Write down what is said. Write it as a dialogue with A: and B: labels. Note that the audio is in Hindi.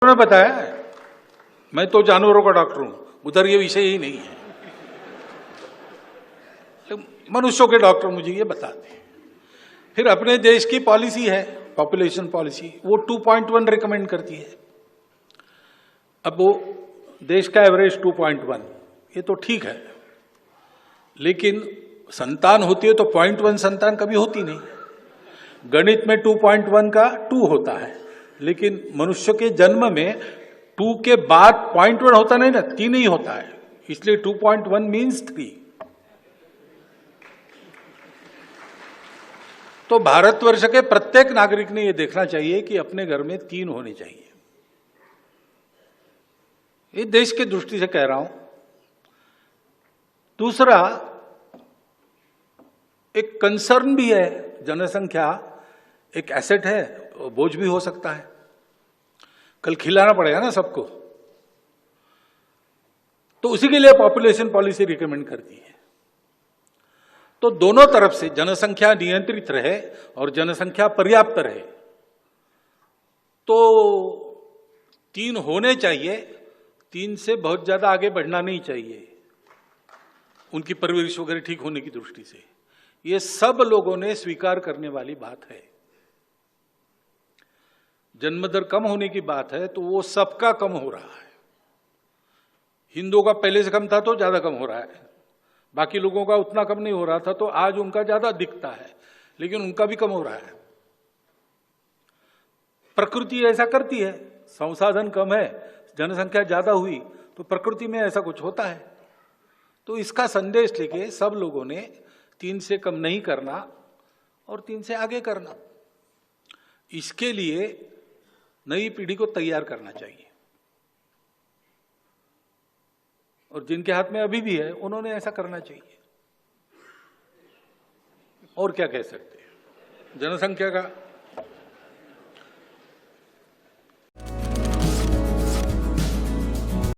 A: ने बताया है, मैं तो जानवरों का डॉक्टर हूं, उधर ये विषय ही नहीं है। मनुष्यों के डॉक्टर मुझे ये बताते हैं। फिर अपने देश की पॉलिसी है, पॉपुलेशन पॉलिसी, वो 2.1 रिकमेंड करती है। अब वो देश का एवरेज 2.1, ये तो ठीक है, लेकिन संतान होती है तो 0.1 संतान कभी होती नहीं। गणित में 2.1 का 2 होता है, लेकिन मनुष्य के जन्म में 2 के बाद 0.1 होता नहीं ना, 3 ही होता है, इसलिए 2.1 मीन्स 3। तो भारतवर्ष के प्रत्येक नागरिक ने यह देखना चाहिए कि अपने घर में 3 होने चाहिए। ये देश की दृष्टि से कह रहा हूं। दूसरा, एक कंसर्न भी है, जनसंख्या एक एसेट है, बोझ भी हो सकता है, कल खिलाना पड़ेगा ना सबको, तो उसी के लिए पॉपुलेशन पॉलिसी रिकमेंड करती है। तो दोनों तरफ से जनसंख्या नियंत्रित रहे और जनसंख्या पर्याप्त रहे, तो 3 होने चाहिए, 3 से बहुत ज्यादा आगे बढ़ना नहीं चाहिए, उनकी परवरिश वगैरह ठीक होने की दृष्टि से। ये सब लोगों ने स्वीकार करने वाली बात है। जन्मदर कम होने की बात है तो वो सबका कम हो रहा है। हिंदुओं का पहले से कम था तो ज्यादा कम हो रहा है, बाकी लोगों का उतना कम नहीं हो रहा था, तो आज उनका ज्यादा दिखता है, लेकिन उनका भी कम हो रहा है। प्रकृति ऐसा करती है, संसाधन कम है, जनसंख्या ज्यादा हुई तो प्रकृति में ऐसा कुछ होता है। तो इसका संदेश लेके सब लोगों ने 3 से कम नहीं करना और 3 से आगे करना, इसके लिए नई पीढ़ी को तैयार करना चाहिए। और जिनके हाथ में अभी भी है उन्होंने ऐसा करना चाहिए। और क्या कह सकते हैं, जनसंख्या का